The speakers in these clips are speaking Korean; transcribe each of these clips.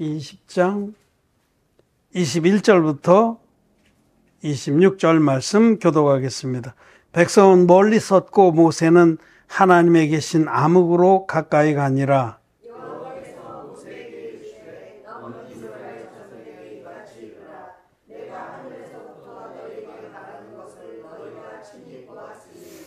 출애굽기 20장 21절부터 26절 말씀 교독하겠습니다. 백성은 멀리 섰고 모세는 하나님의 계신 암흑으로 가까이 가니라. 여호와께서 모세에게 이르시되 너는 이스라엘 자손에게 이같이 이르라. 내가 하늘에서부터 너희에게 말하는 것을 너희가 친히 보았으니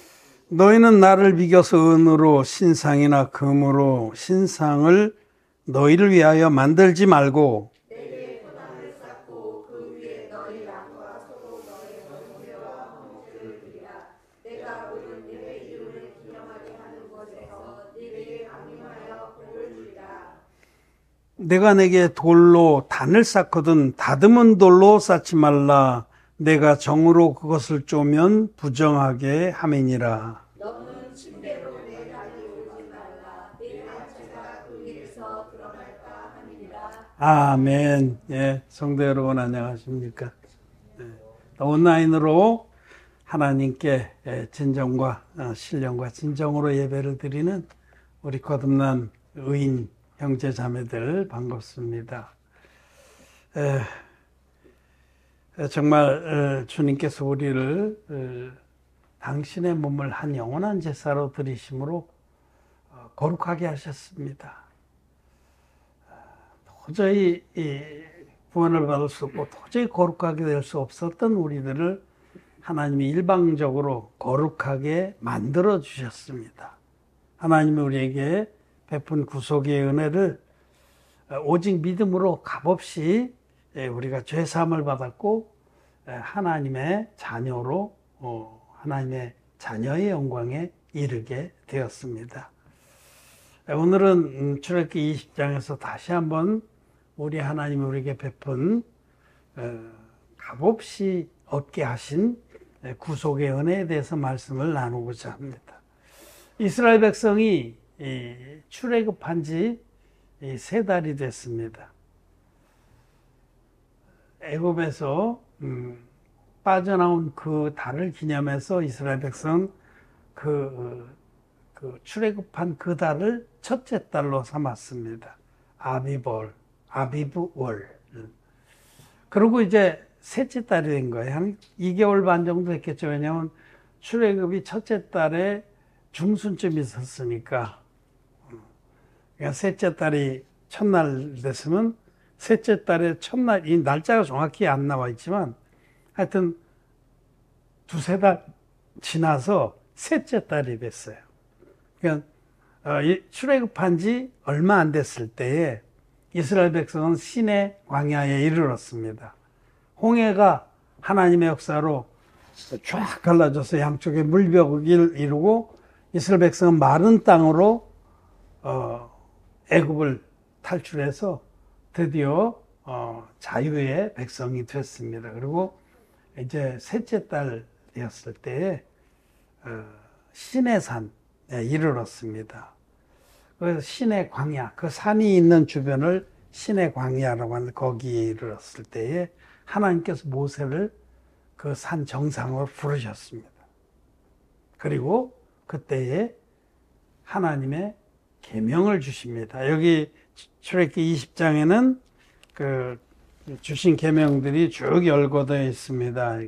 너희는 나를 비교서 은으로 신상이나 금으로 신상을 너희를 위하여 만들지 말고 내게 토단을 쌓고 그 위에 너희 양과 소로 너희 번제와 화목제를 드리라. 내가 오늘 내 이름을 기념하게 하는 곳에서 네게 강림하여 복을 주리라. 내가 내게 돌로 단을 쌓거든 다듬은 돌로 쌓지 말라. 내가 정으로 그것을 쪼면 부정하게 함이니라. 너는 침대로 내 다리 오르지 말라. 내 한채가 그 위에서 드러날까 함이니라. 아멘. 예, 성도 여러분 안녕하십니까? 온라인으로 하나님께 진정과 신령과 진정으로 예배를 드리는 우리 거듭난 의인 형제 자매들 반갑습니다. 정말 주님께서 우리를 당신의 몸을 한 영원한 제사로 드리심으로 거룩하게 하셨습니다. 도저히 구원을 받을 수 없고 도저히 거룩하게 될 수 없었던 우리들을 하나님이 일방적으로 거룩하게 만들어 주셨습니다. 하나님이 우리에게 베푼 구속의 은혜를 오직 믿음으로 값없이 우리가 죄사함을 받았고 하나님의 자녀로 하나님의 자녀의 영광에 이르게 되었습니다. 오늘은 출애굽기 20장에서 다시 한번 우리 하나님이 우리에게 베푼 값없이 얻게 하신 구속의 은혜에 대해서 말씀을 나누고자 합니다. 이스라엘 백성이 출애굽한 지 3달이 됐습니다. 애굽에서 빠져나온 그 달을 기념해서 이스라엘 백성은 그 출애굽한 그 달을 첫째 달로 삼았습니다. 아비브월. 그리고 이제 셋째 달이 된 거예요. 한 2개월 반 정도 됐겠죠. 왜냐하면 출애굽이 첫째 달에 중순쯤 있었으니까. 그러니까 셋째 달이 첫날 됐으면 셋째 달의 첫날, 이 날짜가 정확히 안 나와 있지만 하여튼 2-3달 지나서 셋째 달이 됐어요. 그러니까 출애굽한 지 얼마 안 됐을 때에 이스라엘 백성은 시내 광야에 이르렀습니다. 홍해가 하나님의 역사로 쫙 갈라져서 양쪽에 물벽을 이루고 이스라엘 백성은 마른 땅으로 애굽을 탈출해서 드디어 자유의 백성이 됐습니다. 그리고 이제 셋째 달 되었을 때에 시내산에 이르렀습니다. 그래서 시내 광야, 그 산이 있는 주변을 시내 광야라고 하는데 거기에 이르렀을 때에 하나님께서 모세를 그 산 정상으로 부르셨습니다. 그리고 그때에 하나님의 계명을 주십니다. 여기 출애굽기 20장에는 그 주신 계명들이 쭉 열거되어 있습니다.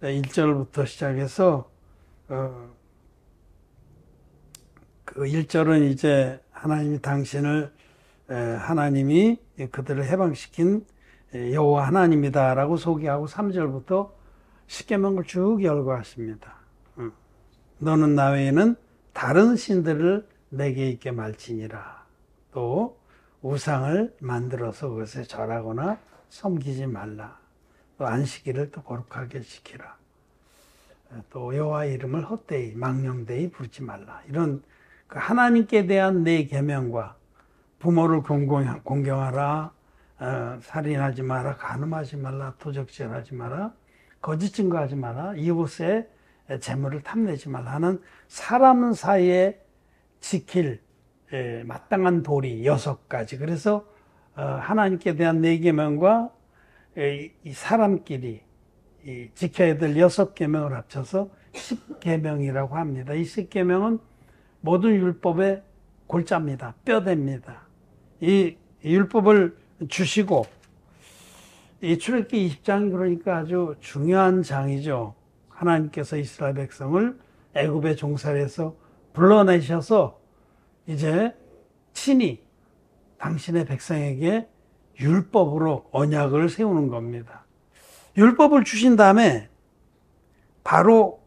1절부터 시작해서 그 1절은 이제 하나님이 그들을 해방시킨 여호와 하나님이다라고 소개하고 3절부터 십계명을 쭉 열거하십니다. 너는 나 외에는 다른 신들을 내게 있게 말지니라. 또 우상을 만들어서 그것에 절하거나 섬기지 말라. 또 안식일을 또 거룩하게 지키라. 또 여호와 이름을 헛되이 망령되이 부르지 말라. 이런 그 하나님께 대한 내 계명과 부모를 공경하라, 살인하지 마라, 간음하지 말라, 도적질하지 마라, 거짓 증거하지 마라, 이웃의 재물을 탐내지 말라 하는 사람 사이에 지킬 마땅한 도리 6가지. 그래서 하나님께 대한 내 계명과 이 사람끼리 지켜야 될 6계명을 합쳐서 10계명이라고 합니다. 이 10계명은 모든 율법의 골자입니다. 뼈대입니다. 이 율법을 주시고, 이 출애굽기 20장이 그러니까 아주 중요한 장이죠. 하나님께서 이스라엘 백성을 애굽의 종살이에서 불러내셔서 이제 친히 당신의 백성에게 율법으로 언약을 세우는 겁니다. 율법을 주신 다음에 바로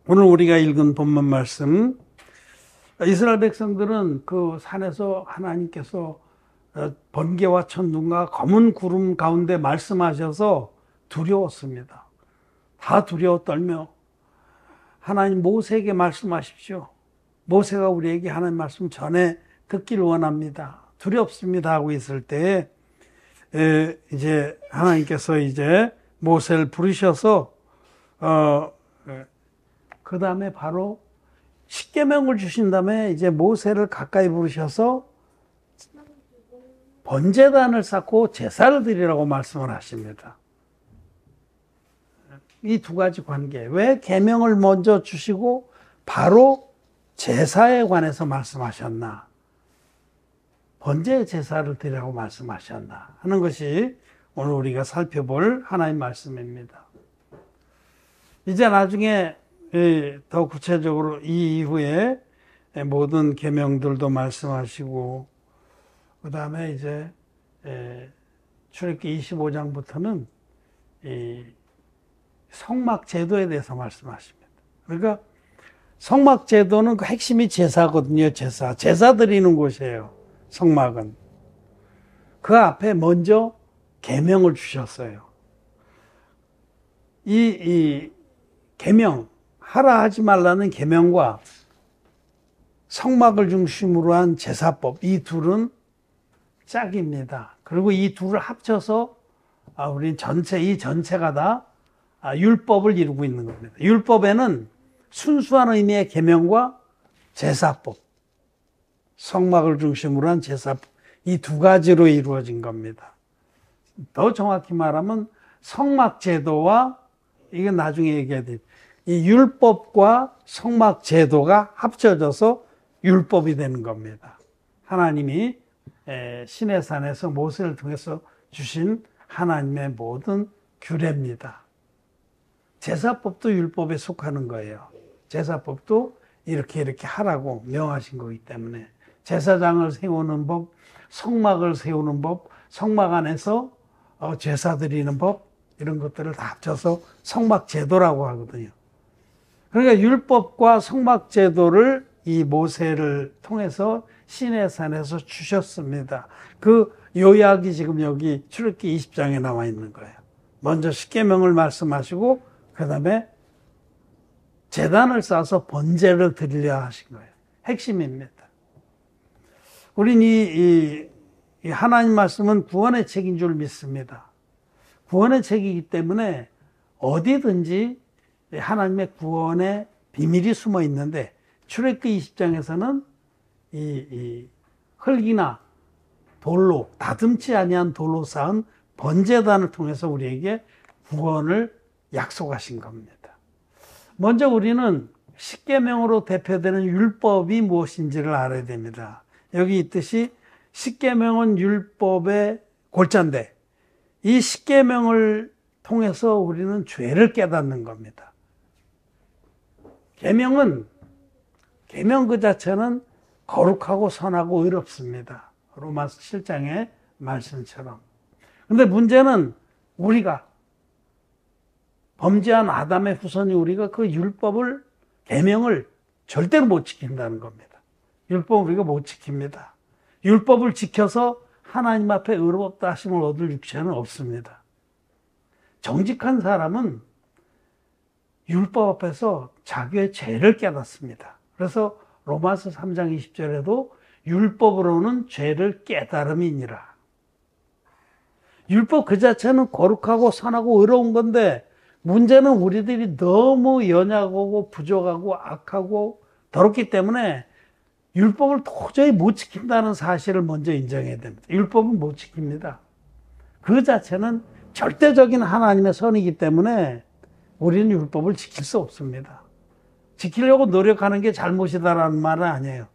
오늘 우리가 읽은 본문 말씀, 이스라엘 백성들은 그 산에서 하나님께서 번개와 천둥과 검은 구름 가운데 말씀하셔서 두려웠습니다. 다 두려워 떨며 하나님 모세에게 말씀하십시오. 모세가 우리에게 하나님 말씀 전해 듣기를 원합니다. 두렵습니다 하고 있을 때 이제 하나님께서 이제 모세를 부르셔서 그 다음에 바로 십계명을 주신 다음에 이제 모세를 가까이 부르셔서 번제단을 쌓고 제사를 드리라고 말씀을 하십니다. 이 두 가지 관계. 왜 계명을 먼저 주시고 바로 제사에 관해서 말씀하셨나? 번제 제사를 드리라고 말씀하셨나? 하는 것이 오늘 우리가 살펴볼 하나님 말씀입니다. 이제 나중에 더 구체적으로 이 이후에 모든 계명들도 말씀하시고 그 다음에 이제 출애굽기 25장부터는 이 성막 제도에 대해서 말씀하십니다. 그러니까 성막 제도는 그 핵심이 제사거든요. 제사 드리는 곳이에요. 성막은. 그 앞에 먼저 계명을 주셨어요. 이 계명, 하라 하지 말라는 계명과 성막을 중심으로 한 제사법, 이 둘은 짝입니다. 그리고 이 둘을 합쳐서 우리 이 전체가 다 율법을 이루고 있는 겁니다. 율법에는 순수한 의미의 계명과 제사법, 성막을 중심으로 한 제사법, 이 두 가지로 이루어진 겁니다. 더 정확히 말하면 성막 제도와 이건 나중에 얘기해야 돼요. 이 율법과 성막 제도가 합쳐져서 율법이 되는 겁니다. 하나님이 시내산에서 모세를 통해서 주신 하나님의 모든 규례입니다. 제사법도 율법에 속하는 거예요. 제사법도 이렇게 하라고 명하신 거기 때문에 제사장을 세우는 법, 성막을 세우는 법, 성막 안에서 제사 드리는 법, 이런 것들을 다 합쳐서 성막 제도라고 하거든요. 그러니까 율법과 성막 제도를 이 모세를 통해서 시내산에서 주셨습니다. 그 요약이 지금 여기 출애굽기 20장에 나와 있는 거예요. 먼저 십계명을 말씀하시고 그 다음에 제단을 쌓아서 번제를 드리려 하신 거예요. 핵심입니다. 우린 이 하나님 말씀은 구원의 책인 줄 믿습니다. 구원의 책이기 때문에 어디든지 하나님의 구원의 비밀이 숨어 있는데 출애굽기 20장에서는 이 흙이나 돌로 다듬지 아니한 돌로 쌓은 번제단을 통해서 우리에게 구원을 약속하신 겁니다. 먼저 우리는 십계명으로 대표되는 율법이 무엇인지를 알아야 됩니다. 여기 있듯이 십계명은 율법의 골자인데 이 십계명을 통해서 우리는 죄를 깨닫는 겁니다. 계명 그 자체는 거룩하고 선하고 의롭습니다. 로마서 7장의 말씀처럼. 그런데 문제는 우리가 범죄한 아담의 후손이 우리가 그 율법을 계명을 절대로 못 지킨다는 겁니다. 율법을 우리가 못 지킵니다. 율법을 지켜서 하나님 앞에 의롭다 하심을 얻을 육체는 없습니다. 정직한 사람은 율법 앞에서 자기의 죄를 깨닫습니다. 그래서 로마서 3장 20절에도 율법으로는 죄를 깨달음이니라. 율법 그 자체는 거룩하고 선하고 의로운 건데 문제는 우리들이 너무 연약하고 부족하고 악하고 더럽기 때문에 율법을 도저히 못 지킨다는 사실을 먼저 인정해야 됩니다. 율법은 못 지킵니다. 그 자체는 절대적인 하나님의 선이기 때문에 우리는 율법을 지킬 수 없습니다. 지키려고 노력하는 게 잘못이다라는 말은 아니에요.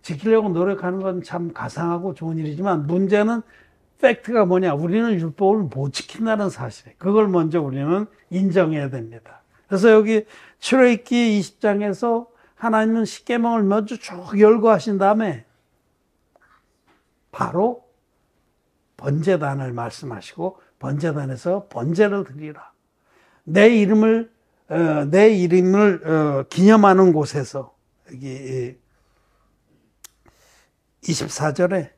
지키려고 노력하는 건 참 가상하고 좋은 일이지만 문제는 팩트가 뭐냐? 우리는 율법을 못 지킨다는 사실. 그걸 먼저 우리는 인정해야 됩니다. 그래서 여기 출애굽기 20장에서 하나님은 십계명을 먼저 쭉 열거하신 다음에 바로 번제단을 말씀하시고 번제단에서 번제를 드리라. 내 이름을 기념하는 곳에서 여기 24절에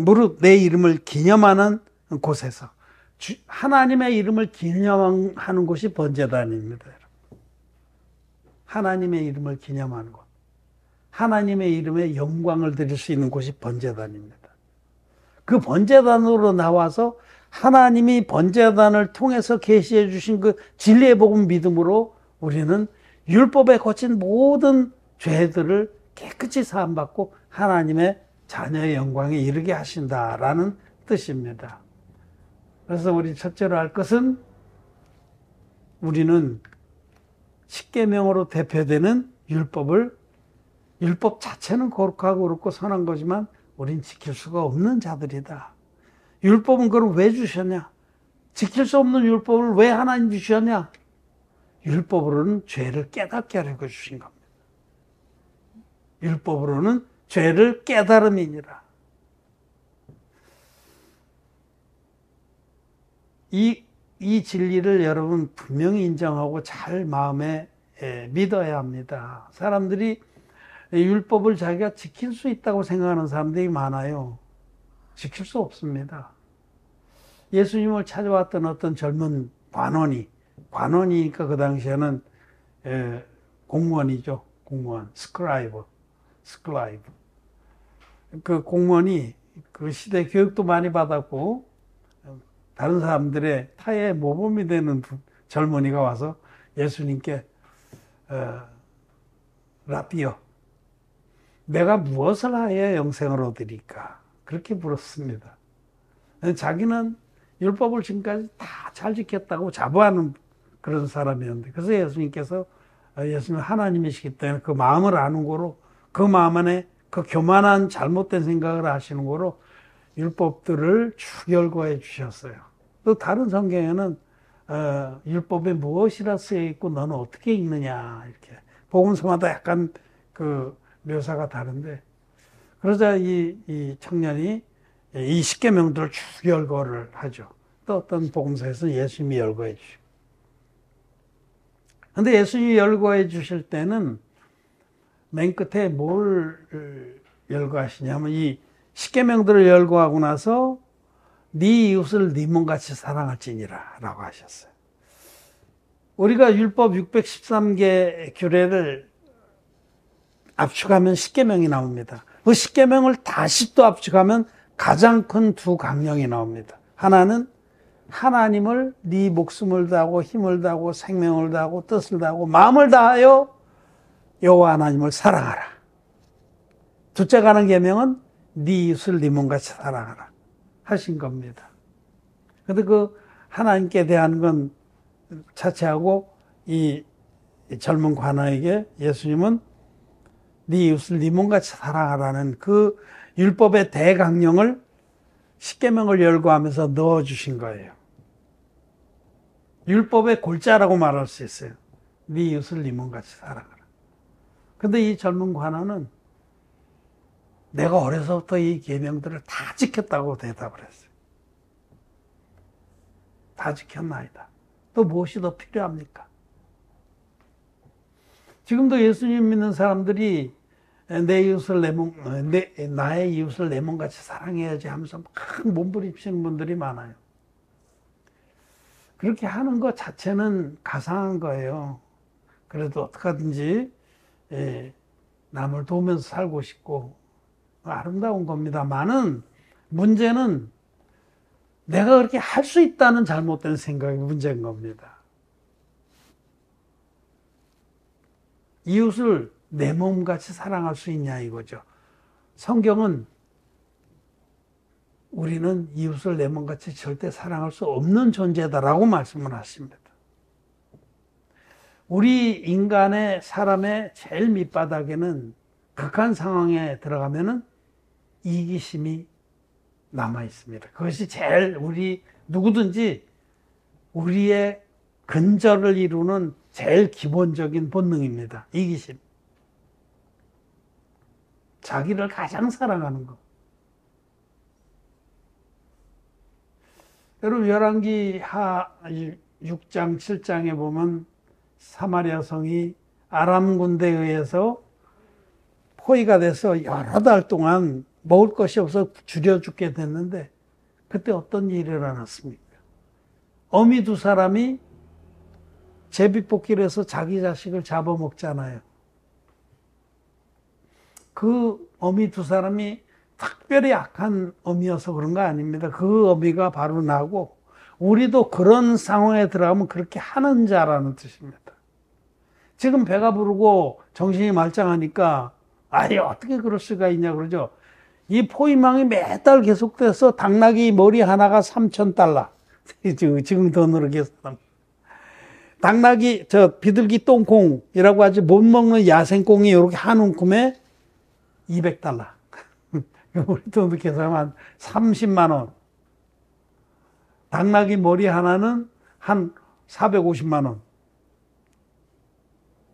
무릇 내 이름을 기념하는 곳에서 하나님의 이름을 기념하는 곳이 번제단입니다. 하나님의 이름을 기념하는 곳, 하나님의 이름에 영광을 드릴 수 있는 곳이 번제단입니다. 그 번제단으로 나와서 하나님이 번제단을 통해서 계시해 주신 그 진리의 복음 믿음으로 우리는 율법에 거친 모든 죄들을 깨끗이 사함받고 하나님의 자녀의 영광에 이르게 하신다라는 뜻입니다. 그래서 우리 첫째로 할 것은 우리는 십계명으로 대표되는 율법 자체는 거룩하고 그렇고 선한 거지만 우린 지킬 수가 없는 자들이다. 율법은 그럼 왜 주셨냐? 지킬 수 없는 율법을 왜 하나님 주셨냐? 율법으로는 죄를 깨닫게 하려고 주신 겁니다. 율법으로는 죄를 깨달음이니라. 이 진리를 여러분 분명히 인정하고 잘 마음에 믿어야 합니다. 사람들이 율법을 자기가 지킬 수 있다고 생각하는 사람들이 많아요. 지킬 수 없습니다. 예수님을 찾아왔던 어떤 젊은 관원이니까 그 당시에는 공무원이죠. 공무원, 스크라이브. 그 공무원이 그 시대 교육도 많이 받았고 다른 사람들의 타의 모범이 되는 젊은이가 와서 예수님께 라비어, 내가 무엇을 하여야 영생을 얻으리까? 그렇게 물었습니다. 자기는 율법을 지금까지 다 잘 지켰다고 자부하는 그런 사람이었는데, 그래서 예수님께서 예수님 하나님이시기 때문에 그 마음을 아는 거로, 그 마음 안에 그 교만한 잘못된 생각을 하시는 거로 율법들을 쭉 열거해 주셨어요. 또 다른 성경에는 율법에 무엇이라 쓰여 있고 너는 어떻게 읽느냐, 이렇게 복음서마다 약간 그 묘사가 다른데, 그러자 이 청년이 이 십계명들을 쭉 열거를 하죠. 또 어떤 복음서에서는 예수님이 열거해 주시고. 근데 예수님이 열거해 주실 때는 맨 끝에 뭘 열거하시냐면 이 십계명들을 열거하고 나서 네 이웃을 네 몸같이 사랑할지니라 라고 하셨어요. 우리가 율법 613개 규례를 압축하면 십계명이 나옵니다. 그 십계명을 다시 또 압축하면 가장 큰 두 강령이 나옵니다. 하나는 하나님을 네 목숨을 다하고 힘을 다하고 생명을 다하고 뜻을 다하고 마음을 다하여 여호와 하나님을 사랑하라. 둘째 가는 계명은 네 이웃을 네 몸같이 사랑하라 하신 겁니다. 그런데 그 하나님께 대한 건 차치하고 이 젊은 관아에게 예수님은 네 이웃을 네 몸같이 사랑하라는 그 율법의 대강령을 십계명을 열거하면서 넣어주신 거예요. 율법의 골자라고 말할 수 있어요. 네 이웃을 네 몸같이 사랑하라. 근데 이 젊은 관아는 내가 어려서부터 이 계명들을 다 지켰다고 대답을 했어요. 다 지켰나이다. 또 무엇이 더 필요합니까? 지금도 예수님 믿는 사람들이 나의 이웃을 내 몸같이 사랑해야지 하면서 막 몸부림치는 분들이 많아요. 그렇게 하는 것 자체는 가상한 거예요. 그래도 어떡하든지 남을 도우면서 살고 싶고 아름다운 겁니다만은 문제는 내가 그렇게 할 수 있다는 잘못된 생각이 문제인 겁니다. 이웃을 내 몸같이 사랑할 수 있냐 이거죠. 성경은 우리는 이웃을 내 몸같이 절대 사랑할 수 없는 존재다라고 말씀을 하십니다. 우리 인간의 사람의 제일 밑바닥에는 극한 상황에 들어가면은 이기심이 남아 있습니다. 그것이 제일 누구든지 우리의 근절을 이루는 제일 기본적인 본능입니다. 이기심. 자기를 가장 사랑하는 것. 여러분 열왕기 하 6장 7장에 보면 사마리아 성이 아람 군대에 의해서 포위가 돼서 여러 달 동안 먹을 것이 없어 줄여 죽게 됐는데 그때 어떤 일이 일어났습니까? 어미 두 사람이 제비뽑기를 해서 자기 자식을 잡아먹잖아요. 그 어미 두 사람이 특별히 악한 어미여서 그런 거 아닙니다. 그 어미가 바로 나고 우리도 그런 상황에 들어가면 그렇게 하는 자라는 뜻입니다. 지금 배가 부르고 정신이 말짱하니까 아니 어떻게 그럴 수가 있냐 그러죠. 이 포위망이 매달 계속돼서 당나귀 머리 하나가 3,000달러. 지금 돈으로 계산하면. 당나귀, 비둘기 똥콩이라고 하지 못 먹는 야생콩이 이렇게 한 움큼에 200달러. 우리 돈으로 계산하면 30만 원. 당나귀 머리 하나는 한 450만 원.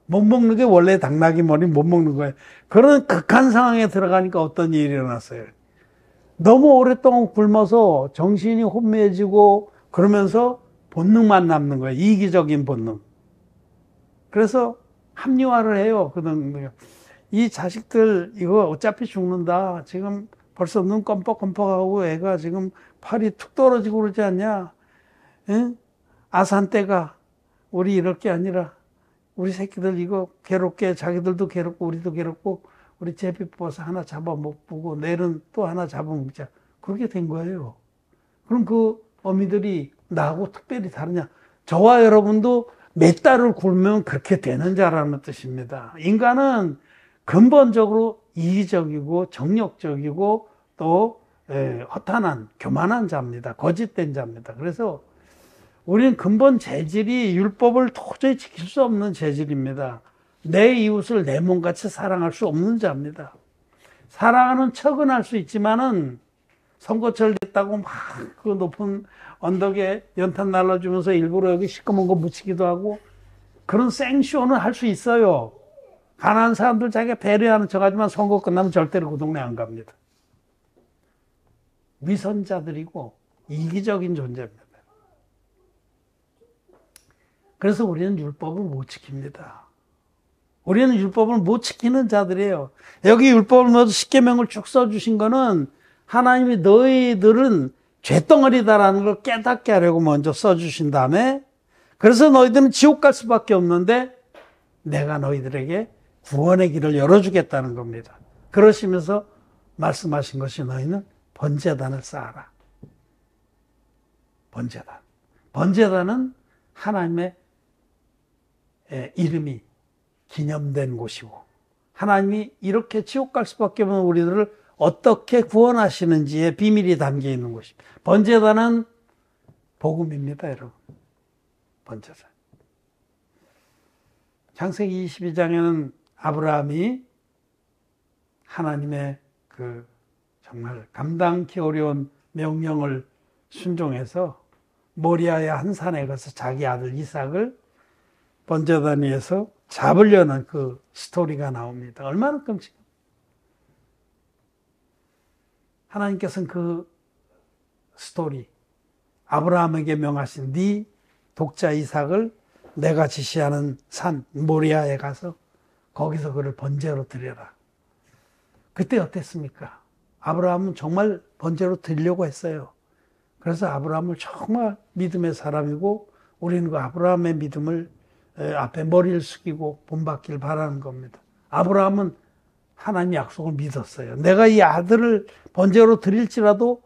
못 먹는 게 원래 당나귀 머리 못 먹는 거예요. 그런 극한 상황에 들어가니까 어떤 일이 일어났어요. 너무 오랫동안 굶어서 정신이 혼미해지고 그러면서 본능만 남는 거예요. 이기적인 본능. 그래서 합리화를 해요. 이 자식들 이거 어차피 죽는다. 지금 벌써 눈 껌뻑껌뻑하고 애가 지금 팔이 툭 떨어지고 그러지 않냐. 응? 아산 때가 우리 이럴 게 아니라 우리 새끼들 이거 괴롭게 자기들도 괴롭고 우리도 괴롭고 우리 제비 뽑아서 하나 잡아먹고 내일은 또 하나 잡아먹자. 그렇게 된 거예요. 그럼 그 어미들이 나하고 특별히 다르냐? 저와 여러분도 몇 달을 굶으면 그렇게 되는 자라는 뜻입니다. 인간은 근본적으로 이기적이고 정력적이고 또 허탄한 교만한 자입니다. 거짓된 자입니다. 그래서 우리는 근본 재질이 율법을 도저히 지킬 수 없는 재질입니다. 내 이웃을 내 몸같이 사랑할 수 없는 자입니다. 사랑하는 척은 할 수 있지만은 선거철 됐다고 막 그 높은 언덕에 연탄 날라주면서 일부러 여기 시꺼먼 거 묻히기도 하고 그런 생쇼는 할 수 있어요. 가난한 사람들 자기가 배려하는 척 하지만 선거 끝나면 절대로 그 동네 안 갑니다. 위선자들이고 이기적인 존재입니다. 그래서 우리는 율법을 못 지킵니다. 우리는 율법을 못 지키는 자들이에요. 여기 율법을 모두 십계명을 쭉 써주신 거는 하나님이 너희들은 죄덩어리다라는 걸 깨닫게 하려고 먼저 써주신 다음에 그래서 너희들은 지옥 갈 수밖에 없는데 내가 너희들에게 구원의 길을 열어주겠다는 겁니다. 그러시면서 말씀하신 것이 너희는 번제단을 쌓아라. 번제단. 번제단은 하나님의 이름이 기념된 곳이고 하나님이 이렇게 지옥 갈 수밖에 없는 우리들을 어떻게 구원하시는지의 비밀이 담겨 있는 곳입니다. 번제단은 복음입니다, 여러분. 번제단. 창세기 22장에는 아브라함이 하나님의 그 정말 감당기 어려운 명령을 순종해서 모리아의 한 산에 가서 자기 아들 이삭을 번제단 위에서 잡으려는 그 스토리가 나옵니다. 얼마나 끔찍. 하나님께서는 그 스토리, 아브라함에게 명하신 네 독자 이삭을 내가 지시하는 산 모리아에 가서 거기서 그를 번제로 드려라. 그때 어땠습니까? 아브라함은 정말 번제로 드리려고 했어요. 그래서 아브라함은 정말 믿음의 사람이고 우리는 그 아브라함의 믿음을 앞에 머리를 숙이고 본받기를 바라는 겁니다. 아브라함은 하나님 약속을 믿었어요. 내가 이 아들을 번제로 드릴지라도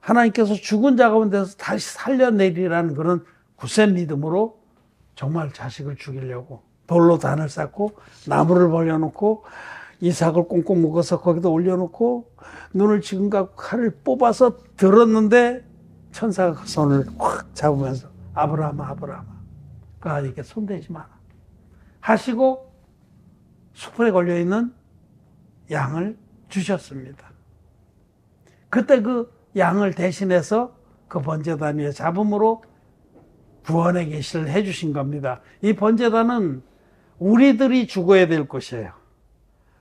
하나님께서 죽은 자 가운데서 다시 살려내리라는 그런 굳센 믿음으로 정말 자식을 죽이려고 돌로 단을 쌓고 나무를 벌려놓고 이삭을 꽁꽁 묶어서 거기다 올려놓고 눈을 지금 갖고 칼을 뽑아서 들었는데 천사가 그 손을 확 잡으면서 아브라함아 아브라함아 그 아이에게 손대지 마라 하시고 수풀에 걸려있는 양을 주셨습니다. 그때 그 양을 대신해서 그 번제단 위에 잡음으로 구원의 계시를 해주신 겁니다. 이 번제단은 우리들이 죽어야 될 것이에요.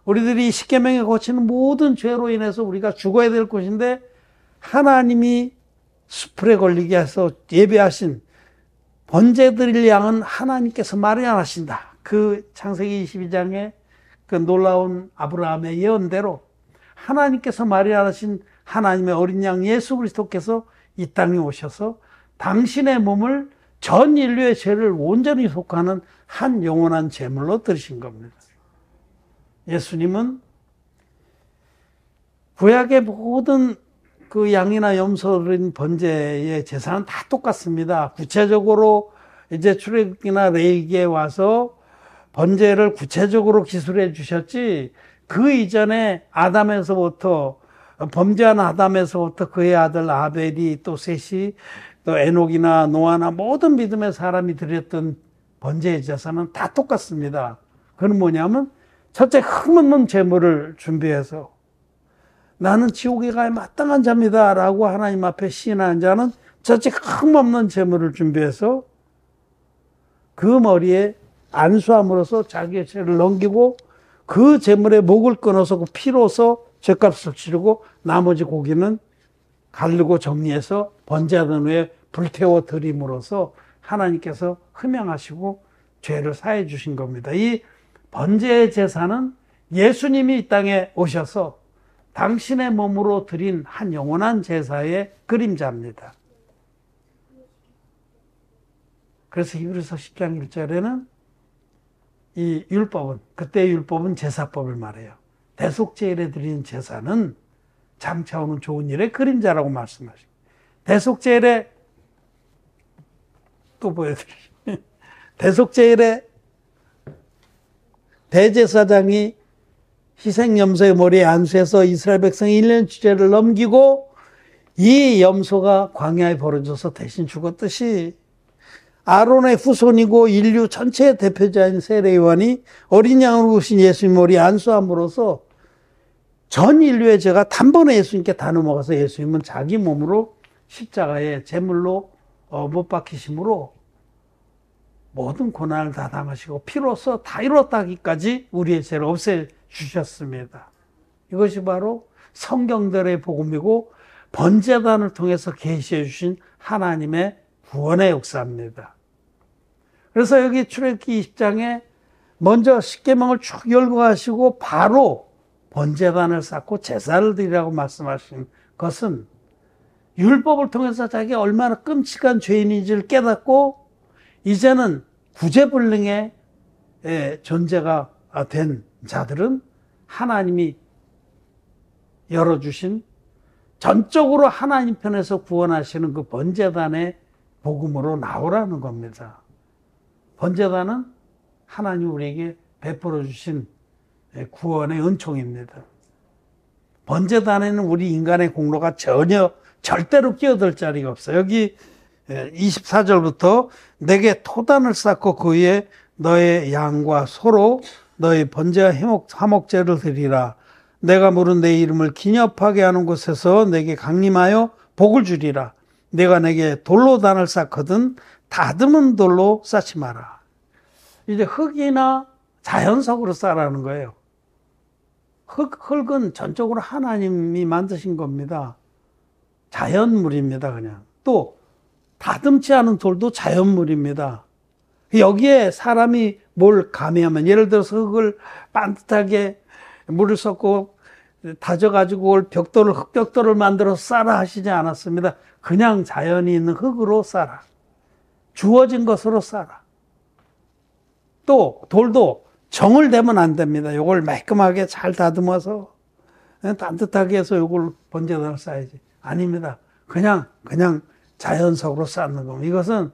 우리들이 십계명에 거치는 모든 죄로 인해서 우리가 죽어야 될 것인데 하나님이 수풀에 걸리게 해서 예배하신 번제 드릴 양은 하나님께서 마련하신다. 그 창세기 22장의 그 놀라운 아브라함의 예언대로 하나님께서 마련하신 하나님의 어린 양 예수 그리스도께서 이 땅에 오셔서 당신의 몸을 전 인류의 죄를 온전히 속하는 한 영원한 제물로 드리신 겁니다. 예수님은 구약의 모든 그 양이나 염소를 번제의 제사는 다 똑같습니다. 구체적으로 이제 출애굽기나 레위기에 와서 번제를 구체적으로 기술해 주셨지, 그 이전에 아담에서부터, 범죄한 아담에서부터 그의 아들 아벨이 또 셋이 또 에녹이나 노아나 모든 믿음의 사람이 드렸던 번제의 제사는 다 똑같습니다. 그건 뭐냐면 첫째 흠없는 제물을 준비해서 나는 지옥에 가야 마땅한 자입니다 라고 하나님 앞에 시인하는 자는 첫째 흠없는 제물을 준비해서 그 머리에 안수함으로써 자기의 죄를 넘기고 그 제물의 목을 끊어서 그 피로서 죄값을 치르고 나머지 고기는 가르고 정리해서 번제하던 후에 불태워 드림으로써 하나님께서 흠양하시고 죄를 사해 주신 겁니다. 이 번제의 제사는 예수님이 이 땅에 오셔서 당신의 몸으로 드린 한 영원한 제사의 그림자입니다. 그래서 히브리서 10장 1절에는 이 율법은, 그때의 율법은 제사법을 말해요. 대속제일에 드리는 제사는 장차 오는 좋은 일의 그림자라고 말씀하십니다. 대속제일에 또 보여드리죠. 대속제일에 대제사장이 희생염소의 머리에 안수해서 이스라엘 백성이 1년 주제를 넘기고 이 염소가 광야에 버려져서 대신 죽었듯이 아론의 후손이고 인류 전체의 대표자인 세례요한이 어린 양으로 오신 예수님 머리에 안수함으로써 전 인류의 죄가 단번에 예수님께 다 넘어가서 예수님은 자기 몸으로 십자가에 제물로 못 박히심으로 모든 고난을 다 당하시고 피로써 다 이뤘다기까지 우리의 죄를 없애주셨습니다. 이것이 바로 성경들의 복음이고 번제단을 통해서 계시해 주신 하나님의 구원의 역사입니다. 그래서 여기 출애굽기 20장에 먼저 십계명을 쭉 열고 가시고 바로 번제단을 쌓고 제사를 드리라고 말씀하신 것은 율법을 통해서 자기가 얼마나 끔찍한 죄인인지를 깨닫고 이제는 구제불능의 존재가 된 자들은 하나님이 열어주신 전적으로 하나님 편에서 구원하시는 그 번제단의 복음으로 나오라는 겁니다. 번제단은 하나님 우리에게 베풀어 주신 구원의 은총입니다. 번제단에는 우리 인간의 공로가 절대로 끼어들 자리가 없어요. 여기 24절부터 내게 토단을 쌓고 그 위에 너의 양과 소로 너의 번제와 화목제를 드리라. 내가 물은 내 이름을 기념하게 하는 곳에서 내게 강림하여 복을 주리라. 내가 내게 돌로 단을 쌓거든 다듬은 돌로 쌓지 마라. 이제 흙이나 자연석으로 쌓으라는 거예요. 흙은 전적으로 하나님이 만드신 겁니다. 자연물입니다, 그냥. 또 다듬지 않은 돌도 자연물입니다. 여기에 사람이 뭘 가미하면, 예를 들어서 흙을 반듯하게 물을 섞고 다져가지고 흙벽돌을 만들어서 쌓아 하시지 않았습니다. 그냥 자연이 있는 흙으로 쌓아. 주어진 것으로 쌓아. 또 돌도 정을 대면 안 됩니다. 이걸 매끈하게 잘 다듬어서 반듯하게 해서 이걸 번제단을 쌓아야지. 아닙니다. 그냥 자연석으로 쌓는 겁니다. 이것은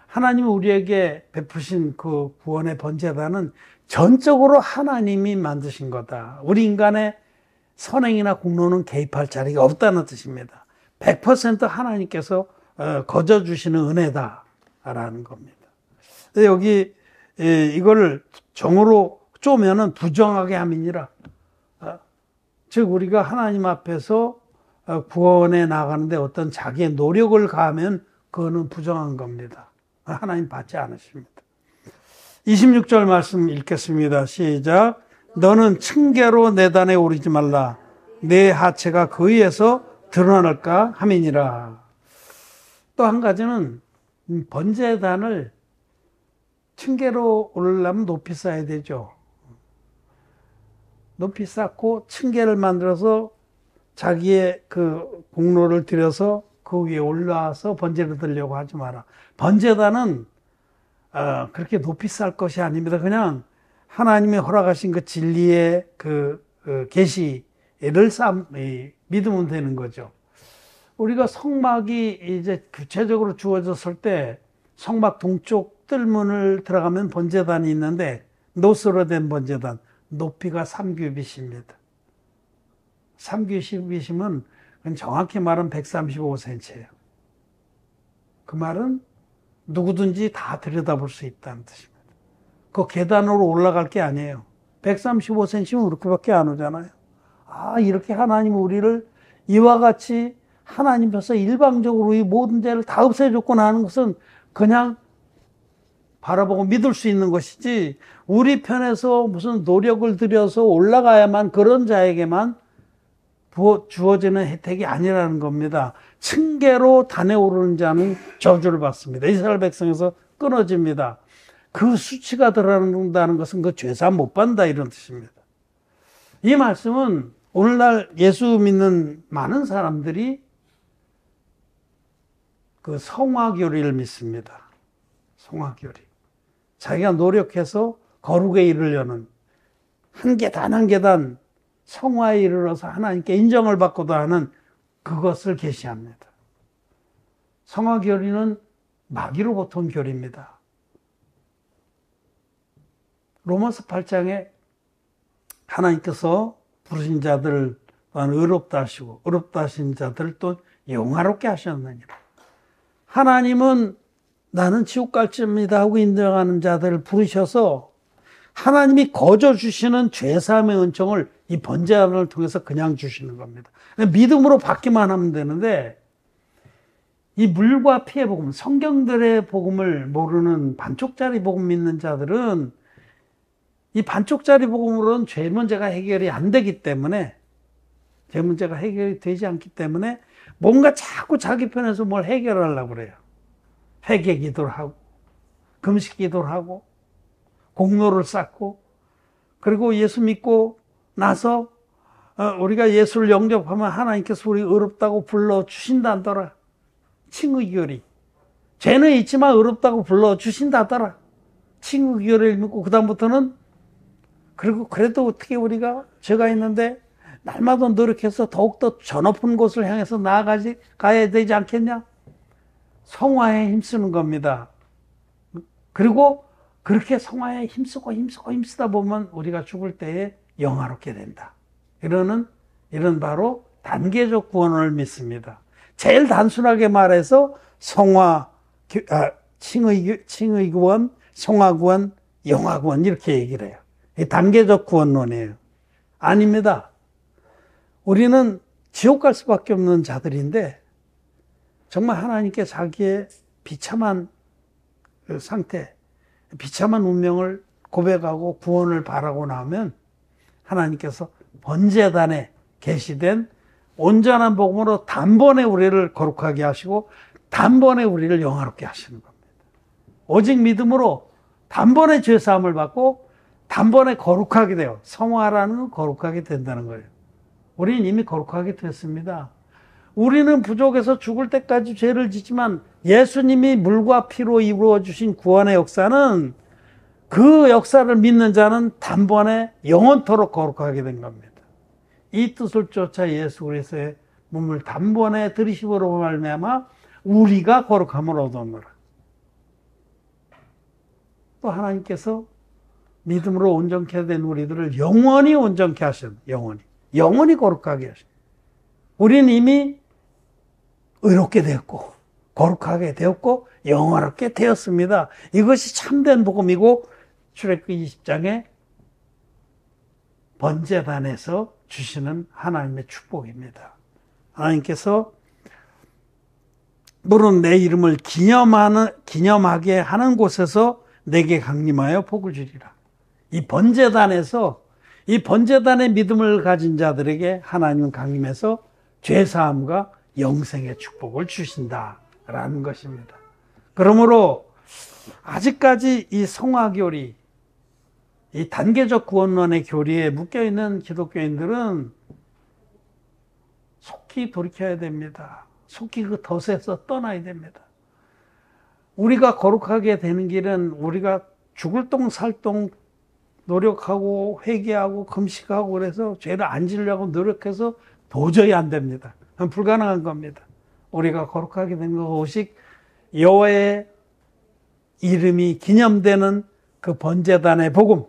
하나님이 우리에게 베푸신 그 구원의 번제단은 전적으로 하나님이 만드신 거다. 우리 인간의 선행이나 공로는 개입할 자리가 없다는 뜻입니다. 100% 하나님께서 거저주시는 은혜다라는 겁니다. 여기 이걸 정으로 쪼면은 부정하게 함이니라. 즉 우리가 하나님 앞에서 구원에 나가는데 어떤 자기의 노력을 가하면 그거는 부정한 겁니다. 하나님 받지 않으십니다. 26절 말씀 읽겠습니다. 시작. 너는 층계로 내 단에 오르지 말라. 내 하체가 그 위에서 드러날까 함이니라. 또 한 가지는 번제단을 층계로 오르려면 높이 쌓아야 되죠. 높이 쌓고 층계를 만들어서 자기의 그 공로를 들여서 그 위에 올라와서 번제를 드리려고 하지 마라. 번제단은 그렇게 높이 쌓을 것이 아닙니다. 그냥 하나님이 허락하신 그 진리의 그 계시를 믿으면 되는 거죠. 우리가 성막이 이제 구체적으로 주어졌을 때 성막 동쪽 뜰문을 들어가면 번제단이 있는데 노스로 된 번제단, 높이가 3규빗입니다. 3규빗이면 정확히 말하면 135cm예요. 그 말은 누구든지 다 들여다볼 수 있다는 뜻입니다. 그 계단으로 올라갈 게 아니에요. 135cm면 그렇게밖에 안 오잖아요. 이렇게 하나님 우리를 이와 같이 하나님께서 일방적으로 이 모든 죄를 다 없애줬구나 하는 것은 그냥 바라보고 믿을 수 있는 것이지, 우리 편에서 무슨 노력을 들여서 올라가야만 그런 자에게만 주어지는 혜택이 아니라는 겁니다. 층계로 단에 오르는 자는 저주를 받습니다. 이스라엘 백성에서 끊어집니다. 그 수치가 들어간다는 것은 그 죄사함 못 받는다 이런 뜻입니다. 이 말씀은 오늘날 예수 믿는 많은 사람들이 그 성화교리를 믿습니다. 성화교리. 자기가 노력해서 거룩에 이르려는 한 계단 한 계단 성화에 이르러서 하나님께 인정을 받고도 하는 그것을 계시합니다. 성화교리는 마귀로부터 온 교리입니다. 로마서 8장에 하나님께서 부르신 자들 또한 의롭다 하시고 의롭다 하신 자들 또 영화롭게 하셨느니라. 하나님은 나는 지옥 갈 겁니다 하고 인정하는 자들을 부르셔서 하나님이 거저 주시는 죄사함의 은총을 이 번제단을 통해서 그냥 주시는 겁니다. 믿음으로 받기만 하면 되는데, 이 물과 피의 복음, 성경들의 복음을 모르는 반쪽짜리 복음 믿는 자들은 이 반쪽짜리 복음으로는 죄 문제가 해결이 안 되기 때문에, 죄 문제가 해결이 되지 않기 때문에 뭔가 자꾸 자기 편에서 뭘 해결하려고 그래요. 회개 기도를 하고 금식 기도를 하고 공로를 쌓고, 그리고 예수 믿고 나서 우리가 예수를 영접하면 하나님께서 우리 의롭다고 불러주신다더라. 칭의교리. 죄는 있지만 의롭다고 불러주신다더라. 칭의교리를 믿고 그 다음부터는, 그리고 그래도 어떻게 우리가 죄가 있는데 날마다 노력해서 더욱더 저 높은 곳을 향해서 가야 되지 않겠냐? 성화에 힘쓰는 겁니다. 그리고 그렇게 성화에 힘쓰다 보면 우리가 죽을 때에 영화롭게 된다. 이런 바로 단계적 구원을 믿습니다. 제일 단순하게 말해서 칭의 구원, 성화 구원, 영화 구원 이렇게 얘기를 해요. 이 단계적 구원론이에요. 아닙니다. 우리는 지옥 갈 수밖에 없는 자들인데, 정말 하나님께 자기의 비참한 상태, 비참한 운명을 고백하고 구원을 바라고 나면 하나님께서 번제단에 계시된 온전한 복음으로 단번에 우리를 거룩하게 하시고 단번에 우리를 영화롭게 하시는 겁니다. 오직 믿음으로 단번에 죄사함을 받고 단번에 거룩하게 돼요. 성화라는 건 거룩하게 된다는 거예요. 우리는 이미 거룩하게 됐습니다. 우리는 부족해서 죽을 때까지 죄를 짓지만 예수님이 물과 피로 이루어 주신 구원의 역사는, 그 역사를 믿는 자는 단번에 영원토록 거룩하게 된 겁니다. 이 뜻을 쫓아 예수 그리스도의 몸을 단번에 들이심으로 말미암아 우리가 거룩함을 얻었노라. 또 하나님께서 믿음으로 온전케 된 우리들을 영원히 온전케 하셨다. 영원히 거룩하게 하셨다. 우리는 이미 의롭게 되었고 거룩하게 되었고 영원하게 되었습니다. 이것이 참된 복음이고 출애굽기 20장에 번제단에서 주시는 하나님의 축복입니다. 하나님께서 물은 내 이름을 기념하게 하는 곳에서 내게 강림하여 복을 주리라. 이 번제단에서, 이 번제단의 믿음을 가진 자들에게 하나님은 강림해서 죄사함과 영생의 축복을 주신다라는 것입니다. 그러므로 아직까지 이 성화교리, 이 단계적 구원론의 교리에 묶여있는 기독교인들은 속히 돌이켜야 됩니다. 속히 그 덫에서 떠나야 됩니다. 우리가 거룩하게 되는 길은 우리가 죽을 똥 살 똥 노력하고 회개하고 금식하고 그래서 죄를 안 지으려고 노력해서 도저히 안 됩니다. 불가능한 겁니다. 우리가 거룩하게 된 것 오직 여호와의 이름이 기념되는 그 번제단의 복음,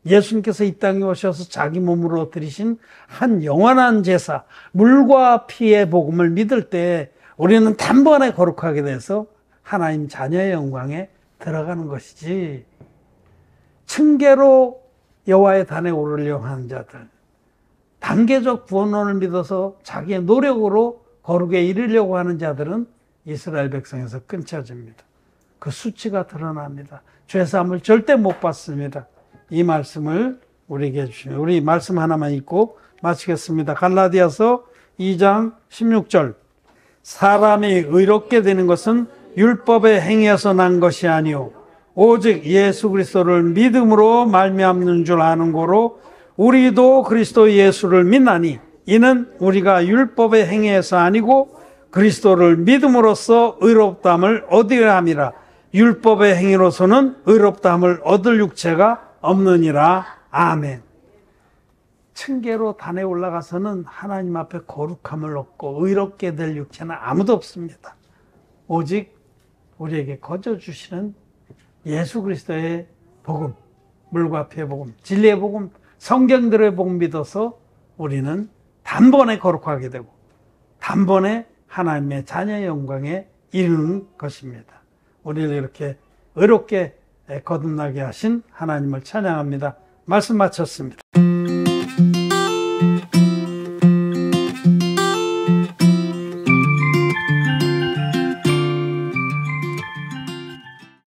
예수님께서 이 땅에 오셔서 자기 몸으로 드리신 한 영원한 제사, 물과 피의 복음을 믿을 때 우리는 단번에 거룩하게 돼서 하나님 자녀의 영광에 들어가는 것이지, 층계로 여호와의 단에 오르려고 하는 자들, 단계적 구원론을 믿어서 자기의 노력으로 거룩에 이르려고 하는 자들은 이스라엘 백성에서 끊쳐집니다. 그 수치가 드러납니다. 죄사함을 절대 못 받습니다. 이 말씀을 우리에게 주시면, 우리 말씀 하나만 읽고 마치겠습니다. 갈라디아서 2장 16절. 사람이 의롭게 되는 것은 율법의 행위에서 난 것이 아니오 오직 예수 그리스도를 믿음으로 말미암는 줄 아는 고로 우리도 그리스도 예수를 믿나니 이는 우리가 율법의 행위에서 아니고 그리스도를 믿음으로써 의롭다함을 얻으려 함이라. 율법의 행위로서는 의롭다함을 얻을 육체가 없느니라. 아멘. 층계로 단에 올라가서는 하나님 앞에 거룩함을 얻고 의롭게 될 육체는 아무도 없습니다. 오직 우리에게 거저 주시는 예수 그리스도의 복음, 물과 피의 복음, 진리의 복음, 성경들의 복음 믿어서 우리는 단번에 거룩하게 되고 단번에 하나님의 자녀의 영광에 이르는 것입니다. 우리를 이렇게 의롭게 거듭나게 하신 하나님을 찬양합니다. 말씀 마쳤습니다.